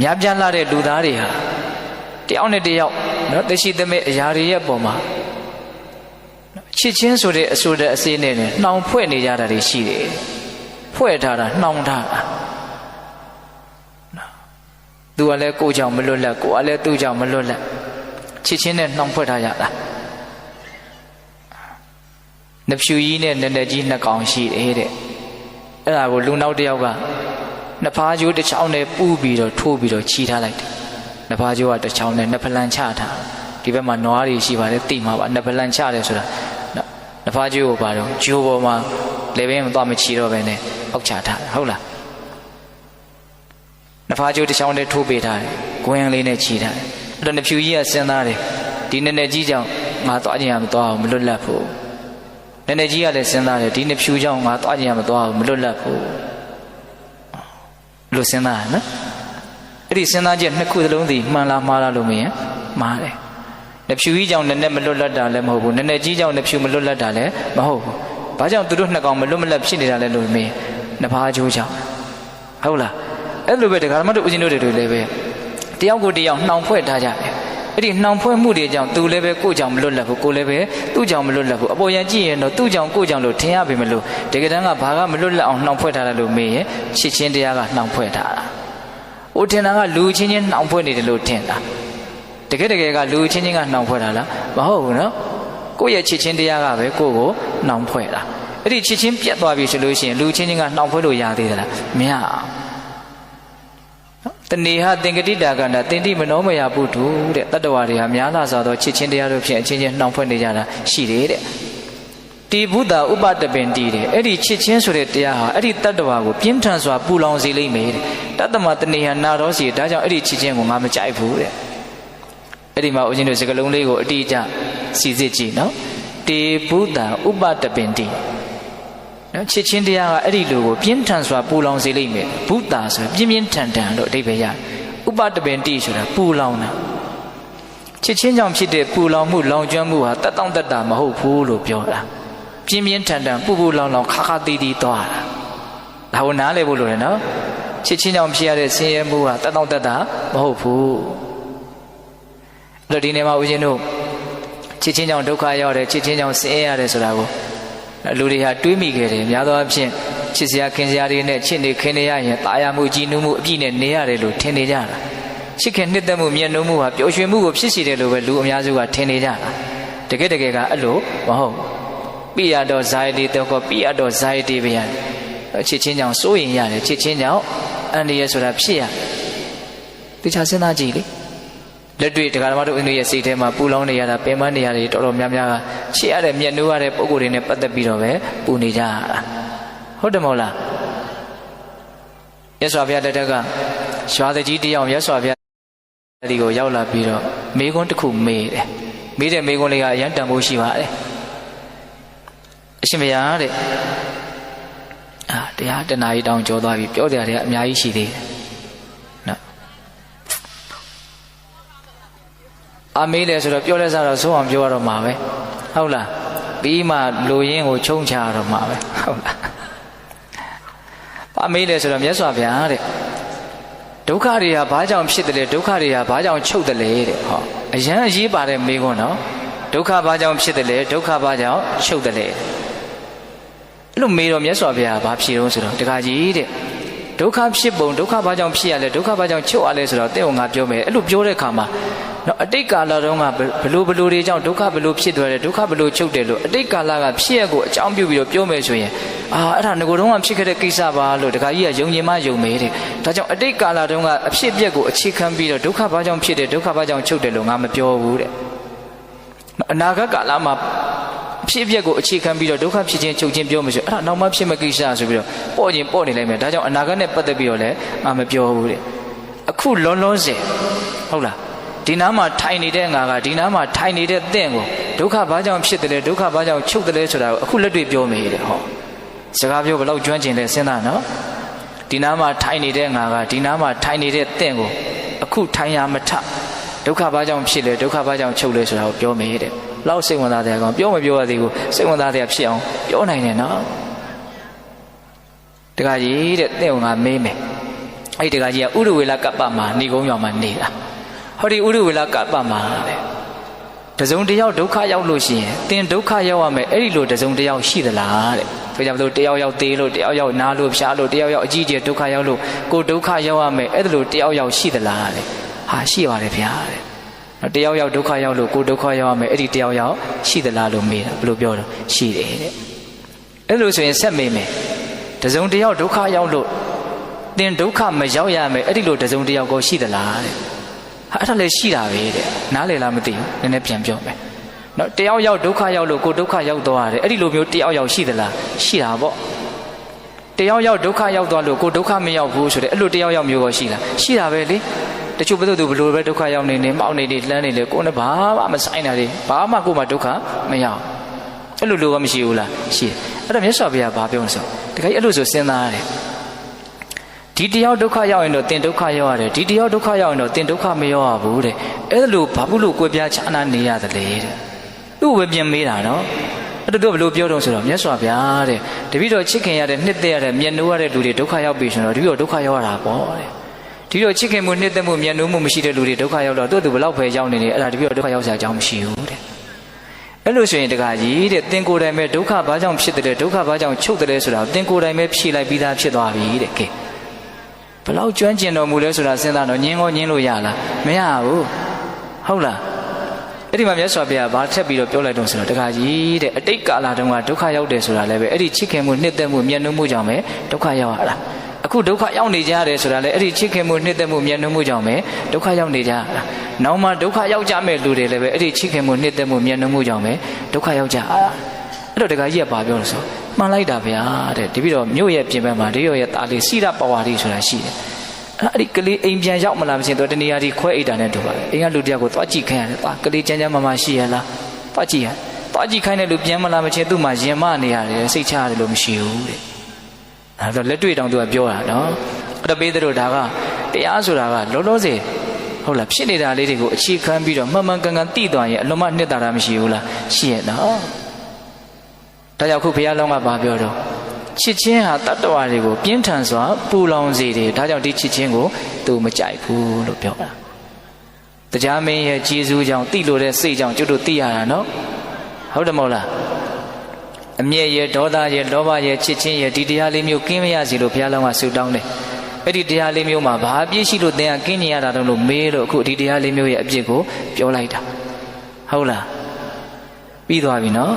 များပြားလာတဲ့လူသားတွေဟာတယောက်နဲ့တယောက်နော်သိရှိသမဲ့အရာတွေရဲ့ပုံမှာချစ်ချင်းဆိုတဲ့အဆိုတဲ့အစေးနဲ့နှောင်ဖွဲ့နေကြတာတွေရှိတယ်ဖွဲ့ထားတာနှောင်ထားတာသူကလည်းကိုယ်ကြောင့်မလွတ်လပ်ကိုယ်ကလည်းသူ့ကြောင့်မလွတ်လပ်ချစ်ချင်းနဲ့နှောင်ဖွဲ့ထားကြတာနှဖြူကြီးနဲ့နက်နက်ကြီးနှစ်ကောင်ရှိတယ်တဲ့အဲ့ဒါကိုလူနောက်တစ်ယောက်ကနှစ်ဖားကျိုးတစ်ချောင်းနဲ့ပူးပြီးတော့ထိုးပြီးတော့ချီထားလိုက်တယ်နှစ်ဖားကျိုးကတစ်ချောင်းနဲ့နှစ်ဖလန်ချထားဒီဘက်မှာနွားတွေရှိပါတယ်သိမှာပါနှစ်ဖလန်ချတယ်ဆိုတာနှစ်ဖားကျိုးကိုပါတော့ဂျိုးပေါ်မှာလေဘင်းမသွားမချီတော့ပဲနဲ့အောက်ချထားတယ်ဟုတ်လားနှစ်ဖားကျိုးတစ်ချောင်းနဲ့ထိုးပေးထားတယ်ဂွင်းလေးနဲ့ချီထားတယ်အဲ့တော့နှစ်ဖြူကြီးကစဉ်းစားတယ်ဒီနက်နက်ကြီးကြောင့်ငါသွားခြင်းရမသွားအောင်မလွတ်လပ်ဘူးနည်းနည်းကြီးကလည်းစဉ်းစားတယ်ဒီနှစ်ဖြူကြောင့်ငါသွားခြင်းရမသွားဘူးမလွတ်လပ်ဘူးလို့စဉ်းစားရနော်အဲ့ဒီစဉ်းစားချက်နှစ်ခုစလုံးသည်မှန်လားမှားလားလို့မင်းမှားတယ်နှစ်ဖြူကြီးကြောင့်နည်းနည်းမလွတ်လပ်တာလည်းမဟုတ်ဘူးနည်းနည်းကြီးကြောင့်နှစ်ဖြူမလွတ်လပ်တာလည်းမဟုတ်ဘူးဘာကြောင့်သူတို့နှစ်ကောင်မလွတ်မလပ်ဖြစ်နေတာလဲလို့မင်းနှစ်ဖားကျိုးကြောင့်ဟုတ်လားအဲ့လိုပဲဒကာမတို့ဦးဇင်းတို့တွေလည်းပဲတယောက်ကိုတယောက်နှောင်ဖွဲ့ထားကြတယ်အဲ့ဒီနှောင်ဖွဲ့မှုတွေကြောင့်သူလည်းပဲကိုယ့်ကြောင့်မလွတ်လပ်ဘူးကိုယ်လည်းပဲသူ့ကြောင့်မလွတ်လပ်ဘူးအပေါ်ရန်ကြည့်ရင်တော့သူ့ကြောင့်ကိုယ့်ကြောင့်လို့ထင်ရပေမလို့တကယ်တမ်းကဘာကမလွတ်လပ်အောင်နှောင်ဖွဲ့ထားတယ်လို့မေးရင်ချစ်ချင်းတရားကနှောင်ဖွဲ့ထားတာ။ဦးထင်တာကလူချင်းချင်းနှောင်ဖွဲ့နေတယ်လို့ထင်တာ။တကယ်ကလူချင်းချင်းကနှောင်ဖွဲ့တာလားမဟုတ်ဘူးနော်။ကိုယ့်ရဲ့ချစ်ချင်းတရားကပဲကိုယ့်ကိုနှောင်ဖွဲ့တာ။အဲ့ဒီချစ်ချင်းပြတ်သွားပြီဆိုလို့ရှိရင်လူချင်းချင်းကနှောင်ဖွဲ့လို့ရသေးသလားမရအောင်တဏှာသင်္ကတိတာကနာတင်တိမနောမယပုထုတဲ့တတ္တဝါတွေဟာများလာစွာသောချစ်ချင်းတရားတို့ဖြင့်အချင်းချင်းနှောင်ဖွဲ့နေကြတာရှိတယ်တဲ့တိဘုဒ္ဓဥပတပင်တိတဲ့အဲ့ဒီချစ်ချင်းဆိုတဲ့တရားဟာအဲ့ဒီတတ္တဝါကိုပြင်းထန်စွာပူလောင်စေလိမ့်မယ်တဲ့တတ္တမတဏှာနာရောစီဒါကြောင့်အဲ့ဒီချစ်ချင်းကိုငါမကြိုက်ဘူးတဲ့အဲ့ဒီမှာဦးဇင်းတို့စကားလုံးလေးကိုအတိအကျစီစစ်ကြည့်နော်တိဘုဒ္ဓဥပတပင်တိနော်ချစ်ချင်းတရားကအဲ့ဒီလိုကိုပြင်းထန်စွာပူလောင်စေလိမ့်မယ်ဘုဒ္ဓဆိုပြင်းပြင်းထန်ထန်လို့အဓိပ္ပာယ်ရတယ်ဥပတပင်တိဆိုတာပူလောင်တာချစ်ချင်းကြောင့်ဖြစ်တဲ့ပူလောင်မှုလောင်ကျွမ်းမှုဟာတတ်တောင့်တတ်တာမဟုတ်ဘူးလို့ပြောတာပြင်းပြင်းထန်ထန်ပူပူလောင်လောင်ခါခါတီးတီးသွားတာဒါကိုနားလည်ဖို့လိုတယ်နော်ချစ်ချင်းကြောင့်ဖြစ်ရတဲ့ဆင်းရဲမှုဟာတတ်တောင့်တတ်တာမဟုတ်ဘူးအဲ့တော့ဒီနေ့မှာဦးဇင်းတို့ချစ်ချင်းကြောင့်ဒုက္ခရောက်တယ်ချစ်ချင်းကြောင့်ဆင်းရဲရတယ်ဆိုတာကိုလူတွေဟာတွေးမိခဲ့တယ်များသောအားဖြင့်ချစ်စရာခင်စရာတွေနဲ့ချစ်နေခင်နေရရင်တာယာမှုကြည်နူးမှုအပြည့်နဲ့နေရတယ်လို့ထင်နေကြတာချစ်ခင်နှစ်သက်မှုမြတ်နိုးမှုဟာပျော်ရွှင်မှုကိုဖြစ်စေတယ်လို့ပဲလူအများစုကထင်နေကြတာတကယ်ကအဲ့လိုမဟုတ်ပိယတော့ဇာယတိတော့ကိုပိယတော့ဇာယတိပဲရတယ်ချစ်ချင်းကြောင့်စိုးရင်ရတယ်ချစ်ချင်းကြောင့်အန္တရာယ်ဆိုတာဖြစ်ရတခြားစဉ်းစားကြည့်လေလက်တွေ့တရားဓမ္မတို့အင်းရဲ့စိတ်ထဲမှာပူလောင်နေရတာပင်ပန်းနေရတယ်တော်တော်များများကချစ်ရတဲ့မြတ်နိုးရတဲ့ပုံကိုယ်တွေနဲ့ပတ်သက်ပြီးတော့ပဲပူနေကြတာဟုတ်တယ်မဟုတ်လားမြတ်စွာဘုရားလက်ထက်ကရွာတကြီးတယောက်မြတ်စွာဘုရားဒီကိုရောက်လာပြီးတော့မေခွန်းတစ်ခုမေးတယ်မေးတဲ့မေခွန်းလေးကအရန်တန်ဖိုးရှိပါတယ်အရှင်ဘုရားတဲ့တရားတနာရီတောင်ကြောသွားပြီပြောကြတယ်ကအများကြီးရှိသေးတယ်နော်အမေးတယ်ဆိုတော့ပြောလဲစားတော့ဆုံးအောင်ပြောရတော့မှာပဲဟုတ်လားပြီးမှလူရင်းကိုချုံချရတော့မှာပဲဟုတ်လားအမေးတယ်ဆိုတော့မြတ်စွာဘုရားတဲ့ဒုက္ခတွေဟာဘာကြောင့်ဖြစ်တယ်လဲဒုက္ခတွေဟာဘာကြောင့်ချုပ်တယ်လဲတဲ့ဟောအရန်အရေးပါတဲ့မေးခွန်းနော်ဒုက္ခဘာကြောင့်ဖြစ်တယ်လဲဒုက္ခဘာကြောင့်ချုပ်တယ်လဲအဲ့လိုမေးတော့မြတ်စွာဘုရားဘာဖြေတော့ဆိုတော့တခါကြီးတဲ့ဒုက္ခဖြစ်ပုံဒုက္ခဘာကြောင့်ဖြစ်ရလဲဒုက္ခဘာကြောင့်ချုပ်ရလဲဆိုတော့တဲ့ဟောငါပြောမယ်အဲ့လိုပြောတဲ့အခါမှာနော်အတိတ်ကာလတုန်းကဘလို့တွေကြောင့်ဒုက္ခဘလို့ဖြစ်သွားတယ်ဒုက္ခဘလို့ချုပ်တယ်လို့အတိတ်ကာလကဖြစ်ရကိုအကြောင်းပြုပြီးတော့ပြောမယ်ဆိုရင်အဲ့ဒါငကိုတုန်းကဖြစ်ခဲ့တဲ့ကိစ္စပါလို့တခါကြီးကယုံကြည်မှယုံမယ်တဲ့ဒါကြောင့်အတိတ်ကာလတုန်းကအဖြစ်အပျက်ကိုအခြေခံပြီးတော့ဒုက္ခဘာကြောင့်ဖြစ်တယ်ဒုက္ခဘာကြောင့်ချုပ်တယ်လို့ငါမပြောဘူးတဲ့အနာဂတ်ကာလမှာအဖြစ်အပျက်ကိုအခြေခံပြီးတော့ဒုက္ခဖြစ်ခြင်းချုပ်ခြင်းပြောမယ်ဆိုအဲ့ဒါနောက်မှဖြစ်မဲ့ကိစ္စဆိုပြီးတော့ပေါ့ရင်ပေါ့နေလိုက်မယ်ဒါကြောင့်အနာဂတ်နဲ့ပတ်သက်ပြီးတော့လည်းငါမပြောဘူးတဲ့အခုလုံးလုံးစင်ဟုတ်လားဒီနားမှာထိုင်နေတဲ့ငါကဒီနားမှာထိုင်နေတဲ့သင်ကိုဒုက္ခဘာကြောင့်ဖြစ်တယ်လဲဒုက္ခဘာကြောင့်ချုပ်တယ်လဲဆိုတာကိုအခုလက်တွေ့ပြောမယ်တဲ့ဟောစကားပြောဘယ်လောက်ကျွမ်းကျင်လဲစဉ်းစားနော်ဒီနားမှာထိုင်နေတဲ့ငါကဒီနားမှာထိုင်နေတဲ့သင်ကိုအခုထိုင်ရမထဒုက္ခဘာကြောင့်ဖြစ်လဲဒုက္ခဘာကြောင့်ချုပ်လဲဆိုတာကိုပြောမယ်တဲ့လောက်စိတ်ဝင်စားတဲ့ကောင်ပြောမပြောရသေးဘူးစိတ်ဝင်စားတဲ့ဖြစ်အောင်ပြောနိုင်တယ်နော်တခါကြီးတဲ့သင်ကိုငါမေးမယ် အဲ့ဒီတခါကြီးကဥရဝေလကပ္ပမှာဏိကုံးရွာမှာနေတာဟောဒီဥရဝေလကပ္ပမှာတဲ့တစုံတယောက်ဒုက္ခရောက်လို့ရှိရင်သင်ဒုက္ခရောက်ရမယ်အဲ့ဒီလိုတစုံတယောက်ရှိသလားတဲ့ဆိုကြပါစို့တယောက်ယောက်သေးလို့တယောက်ယောက်နားလို့ဖြားလို့တယောက်ယောက်အကြီးကျယ်ဒုက္ခရောက်လို့ကိုဒုက္ခရောက်ရမယ်အဲ့ဒါလိုတယောက်ယောက်ရှိသလားတဲ့ဟာရှိပါတယ်ဗျာတဲ့တယောက်ယောက်ဒုက္ခရောက်လို့ကိုဒုက္ခရောက်ရမယ်အဲ့ဒီတယောက်ယောက်ရှိသလားလို့မေးတာဘယ်လိုပြောတော့ရှိတယ်တဲ့အဲ့လိုဆိုရင်ဆက်မေးမယ်တစုံတယောက်ဒုက္ခရောက်လို့သင်ဒုက္ခမရောက်ရမယ်အဲ့ဒီလိုတစုံတယောက်ကိုရှိသလားတဲ့ဟာအဲ့ဒါလည်းရှိတာပဲတဲ့နားလည်လားမသိဘူးနည်းနည်းပြန်ပြောမယ်နော်တယောက်ယောက်ဒုက္ခရောက်လို့ကိုဒုက္ခရောက်သွားတယ်အဲ့ဒီလိုမျိုးတယောက်ယောက်ရှိသလားရှိတာပေါ့တယောက်ယောက်ဒုက္ခရောက်သွားလို့ကိုဒုက္ခမရောက်ဘူးဆိုတဲ့အဲ့လိုတယောက်ယောက်မျိုးကိုရှိလားရှိတာပဲလေတချို့ဘယ်သူဘလို့ပဲဒုက္ခရောက်နေမှောက်နေလှမ်းနေလေကိုယ်နဲ့ဘာမှမဆိုင်တာလေဘာမှကိုယ်မှဒုက္ခမရောက်အဲ့လိုလိုကမရှိဘူးလားရှိတယ်အဲ့တော့မြတ်စွာဘုရားဘာပြောလဲဆိုတခါကြီးအဲ့လိုဆိုစဉ်းစားရတယ်ဒီတယောက်ဒုက္ခရောက်ရင်တော့သင်ဒုက္ခရောက်ရတယ်ဒီတယောက်ဒုက္ခရောက်ရင်တော့သင်ဒုက္ခမရောက်ရဘူးတဲ့အဲ့ဒါလိုဘာလို့ကိုယ်ပြားချာနာနေရတယ်လေတဲ့သူ့ဝေပြန်မေးတာနော်အဲ့တော့ဘယ်လိုပြောတော့ဆိုတော့မြတ်စွာဘုရားတဲ့တပည့်တော်ချစ်ခင်ရတဲ့နှစ်သက်ရတဲ့မျက်နှိုးရတဲ့လူတွေဒုက္ခရောက်ပြီဆိုတော့တပည့်တော်ဒုက္ခရောက်ရတာပေါ့တဲ့ဒီတော့ချစ်ခင်မှုနှစ်သက်မှုမျက်နှိုးမှုမရှိတဲ့လူတွေဒုက္ခရောက်တော့သူ့ဘယ်လောက်ပဲရောက်နေနေအဲ့ဒါတပည့်တော်ဒုက္ခရောက်စရာအကြောင်းမရှိဘူးတဲ့အဲ့လိုဆိုရင်တခါကြီးတဲ့သင်ကိုယ်တိုင်ပဲဒုက္ခဘာကြောင့်ဖြစ်တယ်ဒုက္ခဘာကြောင့်ချုပ်တယ်ဆိုတာသင်ကိုယ်တိုင်ပဲဖြေလိုက်ပြီးသားဖြစ်သွားပြီတဲ့ကဲဘယ်လောက်ကျွမ်းကျင်တော်မူလဲဆိုတာစဉ်းစားတော့ညင်းလို့ရလားမရဘူးဟုတ်လားအဲ့ဒီမှာမြတ်စွာဘုရားဘာထက်ပြီးတော့ပြောလိုက်တော့ဆိုတော့တခါကြီးတဲ့အတိတ်ကာလတုန်းကဒုက္ခရောက်တယ်ဆိုတာလည်းပဲအဲ့ဒီချစ်ခင်မှုနှစ်သက်မှုမျက်နှိုးမှုကြောင့်ပဲဒုက္ခရောက်ရတာအခုဒုက္ခရောက်နေကြရတယ်ဆိုတာလည်းအဲ့ဒီချစ်ခင်မှုနှစ်သက်မှုမျက်နှာမှုကြောင့်ပဲဒုက္ခရောက်နေကြတာ။နောက်မှဒုက္ခရောက်ကြမဲ့လူတွေလည်းပဲအဲ့ဒီချစ်ခင်မှုနှစ်သက်မှုမျက်နှာမှုကြောင့်ပဲဒုက္ခရောက်ကြတာ။အဲ့တော့တခါကြီးကဘာပြောလို့ဆိုမှန်လိုက်တာဗျာတဲ့တပည့်တော်မြို့ရဲ့ပြင်ပမှာတရောရဲ့သားလေးစိရပဝါရီဆိုတာရှိတယ်။အဲ့ဒီကလေးအိမ်ပြန်ရောက်မလားမချင်းတော့တနေရာဒီခွဲအိတ်တာနဲ့တူပါတယ်။အိမ်ကလူတယောက်ကိုသွားကြည့်ခိုင်းရတယ်။သွားကလေးချမ်းချမ်းမရှိရလား။သွားကြည့်ရ။သွားကြည့်ခိုင်းတဲ့လူပြန်မလားမချင်းသူ့မှာရင်မနေရတယ်စိတ်ချရတယ်လို့မရှိဘူးတဲ့။အဲ့တော့လက်တွေ့တောင်သူကပြောတာနော်အဲ့တော့ပေးသလိုဒါကတရားဆိုတာကလောလောဆယ်ဟုတ်လားဖြစ်နေတာလေးတွေကိုအခြေခံပြီးတော့မှန်မှန်ကန်ကန်သိသွားရင်အလုံးမနှစ်သာတာမရှိဘူးလားရှိရဲ့နော်ဒါကြောင့်ခုဘုရားလောင်းကဘာပြောတော့ချစ်ချင်းဟာတတ္တဝါတွေကိုပြင်းထန်စွာပူလောင်စေတယ်ဒါကြောင့်ဒီချစ်ချင်းကိုသူမကြိုက်ဘူးလို့ပြောတာတရားမင်းရဲ့ကျေးဇူးကြောင့်သိလို့တဲ့စိတ်ကြောင့်ကျွတ်တို့သိရတာနော်ဟုတ်တယ်မဟုတ်လားအမျက်ရဲ့ဒေါသရဲ့လောဘရဲ့ချစ်ချင်းရဲ့ဒီတရားလေးမျိုးကင်းမရစီလို့ဘုရားလောင်းကဆုတောင်းတယ်အဲ့ဒီတရားလေးမျိုးမှာဘာအပြည့်ရှိလို့သင်ကကင်းနေရတာတော့လို့မေးလို့အခုဒီတရားလေးမျိုးရဲ့အပြည့်ကိုပြောလိုက်တာဟုတ်လားပြီးသွားပြီနော်